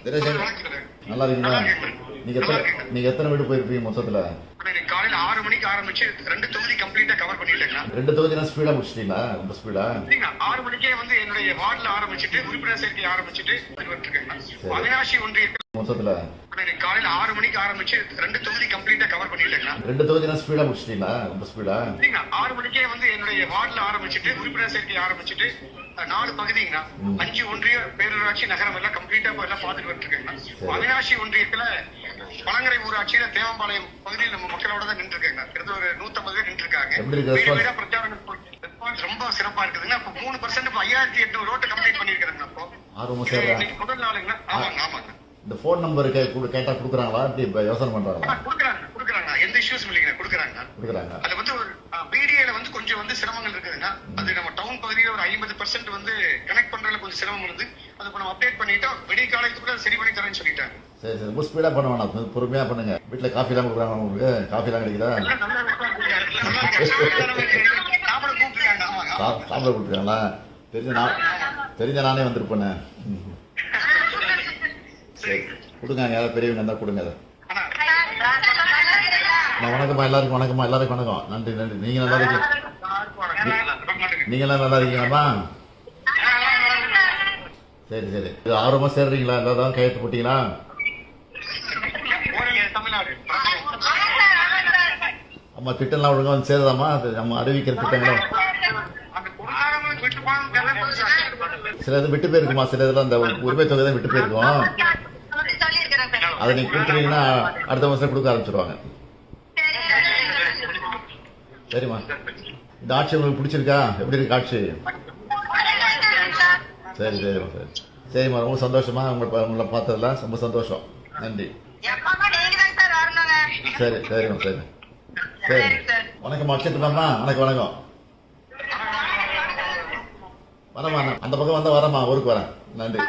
தினேஷன் நல்லா இருக்கீங்களா? நீங்க எத்தனை வீடு போயிருப்பீங்க மொத்தத்துல? காலையில 6 மணிக்கு ஆரம்பிச்சு 2 தொகுதி கம்ப்ளீட்டா கவர் பண்ணிட்டேங்க. 2 தொகுதி ஸ்பீடா முடிச்சிட்டீங்களா? ரொம்ப ஸ்பீடா? 6 மணிக்கே வந்து என்னுடைய வார்டுல ஆரம்பிச்சுட்டு உறுப்பினர் சேர்க்கை ஆரம்பிச்சுட்டு வந்துருக்கேங்க. அவினாஷி ஒன்றியத்துல மொத்தத்துல காலையில 6 மணிக்கு ஆரம்பிச்சு 2 தொகுதி கம்ப்ளீட்டா கவர் பண்ணிட்டேங்க. 2 தொகுதி ஸ்பீடா முடிச்சிட்டீங்களா? ரொம்ப ஸ்பீடா? 6 மணிக்கே வந்து என்னுடைய வார்டுல ஆரம்பிச்சுட்டு உறுப்பினர் சேர்க்கை ஆரம்பிச்சுட்டு 4 பகுதிங்க 5 ஒன்றிய பேரூராட்சி நகரம் எல்லாம் கம்ப்ளீட்டா எல்லாம் பார்த்துட்டு வந்துருக்கேங்க. அவினாஷி ஒன்றியத்துல பழங்கரை ஊராட்சியில தேவம்பாளையம் பகுதியில் நம்ம மக்களோட தான் நின்று இருக்கேங்க. கிட்டத்தட்ட ஒரு 150 பேர் நின்று இருக்காங்க. பிரச்சாரம் ரெஸ்பான்ஸ் ரொம்ப சிறப்பா இருக்குதுங்க. இப்ப 3% 5800 ரோட்டை கம்ப்ளீட் பண்ணிருக்காங்க. அப்போ முதல் நாளுங்க. ஆமாங்க. இந்த போன் நம்பர் கேட்டா குடுக்குறாங்களா? இப்படி யோசனை பண்றாங்களா? குடுக்குறாங்க. எந்த இஷ்யூஸ் இல்லைங்க. குடுக்குறாங்க. அது வந்து ஒரு பிடிஏல வந்து கொஞ்சம் வந்து சிரமங்கள் இருக்குதுங்க. அது நம்ம டவுன் பகுதியில ஒரு 50% வந்து கனெக்ட் பண்றதுல கொஞ்சம் சிரமம் இருந்து அது நம்ம அப்டேட் பண்ணிட்டோம். விடிய காலத்துக்குள்ள சரி பண்ணி தரேன்னு சொல்லிட்டாங்க. சரி ரொம்ப ஸ்பீடா பண்ண வேணாம், பொறுமையா பண்ணுங்க. வீட்டுல காஃபி எல்லாம் கொடுக்குறாங்க உங்களுக்கு? காஃபி எல்லாம் கிடைக்குதா? சாப்பிட கொடுத்துருக்காங்களா? தெரிஞ்ச நானே வந்திருப்பேன். சரி கொடுங்க, யாராவது பெரியவங்க இருந்தா கொடுங்க. வணக்கம்மா எல்லாருக்கும். வணக்கம். நன்றி. நீங்க நல்லா இருக்கீங்க? நீங்க எல்லாம் நல்லா இருக்கீங்களாம்மா? சரி ஆர்வமா சேர்றீங்களா? எல்லாரும் கையெழுத்து போட்டீங்களா? அம்மா திட்டம்லாம் ஒழுங்கா வந்து சேருதாம்மா? அது நம்ம அறிவிக்கிற திட்டங்களும் சில இது விட்டு போயிருக்குமா? சில இதெல்லாம் இந்த உரிமை தொகை தான் விட்டு போயிருக்கோம். அதை நீங்க கொடுத்துட்டீங்கன்னா அடுத்த மாசம் கொடுக்க ஆரம்பிச்சிருவாங்க. சரிம்மா, இந்த ஆட்சி உங்களுக்கு பிடிச்சிருக்கா? எப்படி இருக்கு ஆட்சி? சரிம்மா ரொம்ப சந்தோஷமா உங்களை பார்த்ததுல ரொம்ப சந்தோஷம். நன்றி. சரிம்மா. சரி வணக்கம். அடிச்சிட்டுமாம்மா? வணக்கம். வரமா அந்த பக்கம் வந்தா வரமா ஊருக்கு வரேன். நன்றி.